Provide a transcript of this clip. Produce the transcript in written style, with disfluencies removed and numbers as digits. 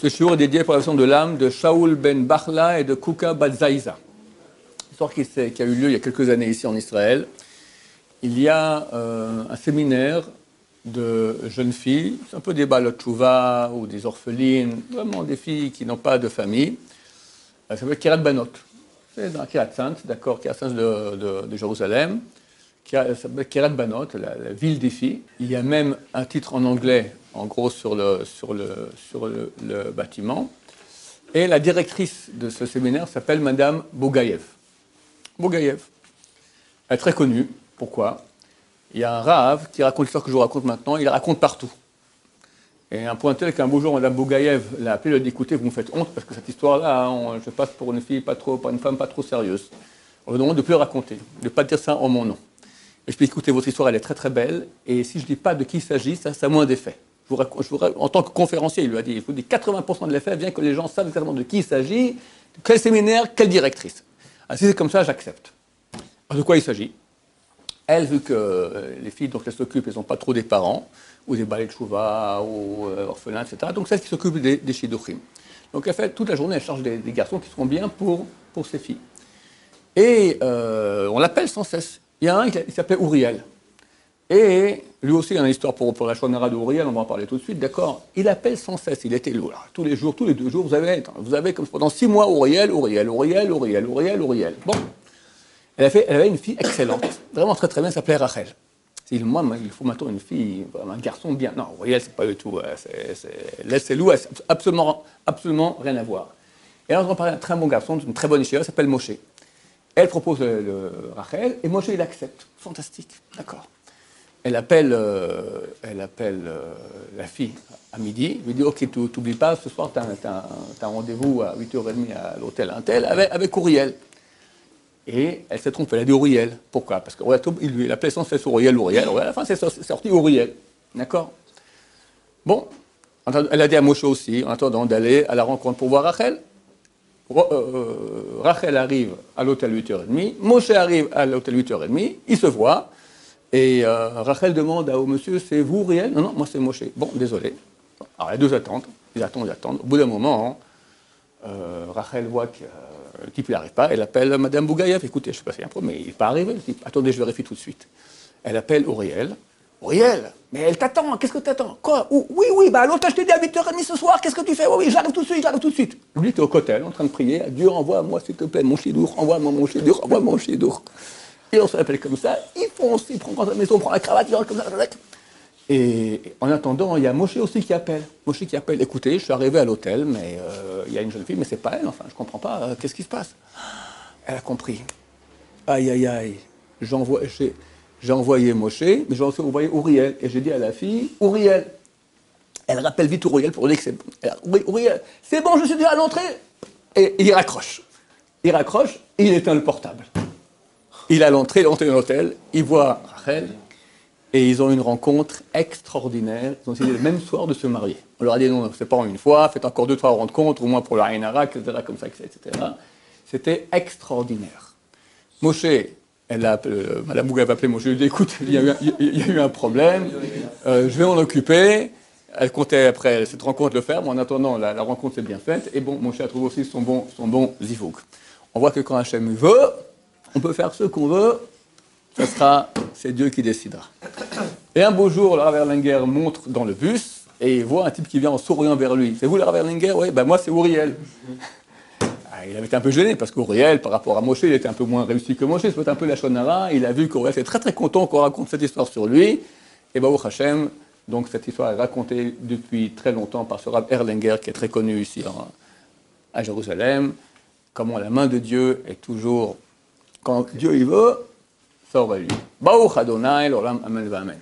Ce shiur est dédié pour la version de l'âme de Shaul ben Bachla et de Kuka bat Zaïza. Histoire qui a eu lieu il y a quelques années ici en Israël. Il y a un séminaire de jeunes filles, c'est un peu des balot tchouva ou des orphelines, vraiment des filles qui n'ont pas de famille. Ça s'appelle Kirat Banot. C'est dans Kirat Sainte, d'accord, Kirat Sainte de Jérusalem. Ça s'appelle Kirat Banot, la ville des filles. Il y a même un titre en anglais, en gros, sur le bâtiment. Et la directrice de ce séminaire s'appelle Madame Bogayev. Bogayev. Elle est très connue. Pourquoi? Il y a un Rav qui raconte l'histoire que je vous raconte maintenant, il la raconte partout. Et un point tel qu'un beau jour, Mme Bogayev l'a appelé, elle a dit, écoutez, vous me faites honte, parce que cette histoire-là, je passe pour une femme pas trop sérieuse. On me demande de ne plus le raconter, de ne pas dire ça en mon nom. Et je dis, écoutez, votre histoire, elle est très très belle, et si je ne dis pas de qui il s'agit, ça a moins d'effet. En tant que conférencier, il lui a dit, il faut dire 80% de l'effet vient que les gens savent exactement de qui il s'agit, quel séminaire, quelle directrice. Alors, si c'est comme ça, j'accepte. Alors, de quoi il s'agit? Elle, vu que les filles dont elles s'occupent, elles n'ont pas trop des parents, ou des balais de chouva, ou orphelins, etc. Donc, c'est elle qui s'occupe des shidduchim. Donc, elle fait toute la journée, elle charge des garçons qui seront bien pour ces filles. Et on l'appelle sans cesse. Il y a un, il s'appelait Uriel. Et lui aussi, il y a une histoire pour la Shonara de Uriel, on va en parler tout de suite, d'accord? Il appelle sans cesse, il était là, tous les jours, tous les 2 jours, vous avez comme pendant 6 mois, Uriel. Bon. Elle avait une fille excellente, vraiment très très bien, elle s'appelait Rachel. Moi, il faut maintenant une fille, un garçon bien. Non, Uriel, c'est pas du tout, c'est loup, absolument rien à voir. Et alors, on parle d'un très bon garçon, d'une très bonne échelle, elle s'appelle Moshe. Elle propose Rachel, et Moshe, il accepte. Fantastique, d'accord. Elle appelle la fille à midi, lui dit, ok, tu n'oublies pas, ce soir, tu as un rendez-vous à 8h30 à l'hôtel Intel avec Uriel. Et elle s'est trompée, elle a dit Uriel. Pourquoi? Parce qu'il appelait sans cesse Uriel. À la fin, c'est sorti Uriel. D'accord? Bon, elle a dit à Moshe aussi, en attendant d'aller à la rencontre pour voir Rachel. Rachel arrive à l'hôtel 8h30, Moshe arrive à l'hôtel 8h30, ils se voient, et Rachel demande au monsieur, c'est vous Uriel? Non, moi c'est Moshe. Bon, désolé. Alors les deux attendent, ils attendent. Au bout d'un moment, Rachel voit que le type n'arrive pas, elle appelle Madame Bougaïev. Écoutez, je ne sais pas si c'est un problème, mais il n'est pas arrivé, le type. Attendez, je vérifie tout de suite. Elle appelle Uriel. Uriel, mais elle t'attend, qu'est-ce que tu attends? Quoi? Oui, bah l'autre, je t'ai dit à 8h30 ce soir, qu'est-ce que tu fais? Oui, j'arrive tout de suite. Lui, tu es au cotel, en train de prier. Dieu, envoie-moi, s'il te plaît, mon chidour, envoie-moi mon chidour. Et on s'appelle comme ça, il fonce, il prend la maison, prend la cravate, il rentre comme ça. Et en attendant, il y a Moshe aussi qui appelle. Écoutez, je suis arrivé à l'hôtel, mais il y a une jeune fille, mais c'est pas elle, enfin, je comprends pas, qu'est-ce qui se passe? Elle a compris. Aïe, j'ai envoyé Moshe, mais j'ai aussi envoyé Uriel. Et j'ai dit à la fille, Uriel. Elle rappelle vite Uriel pour dire que c'est bon. Uriel, c'est bon, je suis déjà à l'entrée. Et il raccroche. Et il éteint le portable. Il est à l'entrée de l'hôtel, il voit Rachel. Et ils ont une rencontre extraordinaire. Ils ont décidé le même soir de se marier. On leur a dit non, c'est pas en une fois, faites encore 2-3 rencontres, au moins pour la Ainara, etc., comme ça, etc. C'était extraordinaire. Moshe, Madame Bougaïev a appelé Moshe, elle lui a dit écoute, il y a eu un problème, je vais m'en occuper. Elle comptait après cette rencontre le faire, mais en attendant, la rencontre s'est bien faite. Et bon, Moshe a trouvé aussi son bon zivouk. On voit que quand Hachem veut, on peut faire ce qu'on veut. C'est Dieu qui décidera. Et un beau jour, le Rav Erlanger montre dans le bus et il voit un type qui vient en souriant vers lui. C'est vous le Rav Erlanger? Oui, ben moi c'est Uriel. Il avait été un peu gêné parce qu'Uriel, par rapport à Moshe, il était un peu moins réussi que Moshe, c'est peut-être un peu la Shonara. Il a vu qu'Uriel était très très content qu'on raconte cette histoire sur lui. Et Baruch Hashem, donc cette histoire est racontée depuis très longtemps par ce Rav Erlanger qui est très connu ici à Jérusalem. Comment la main de Dieu est toujours, quand Dieu y veut, ça aurait lieu. Baruch Adonai, l'olam, amen, amen.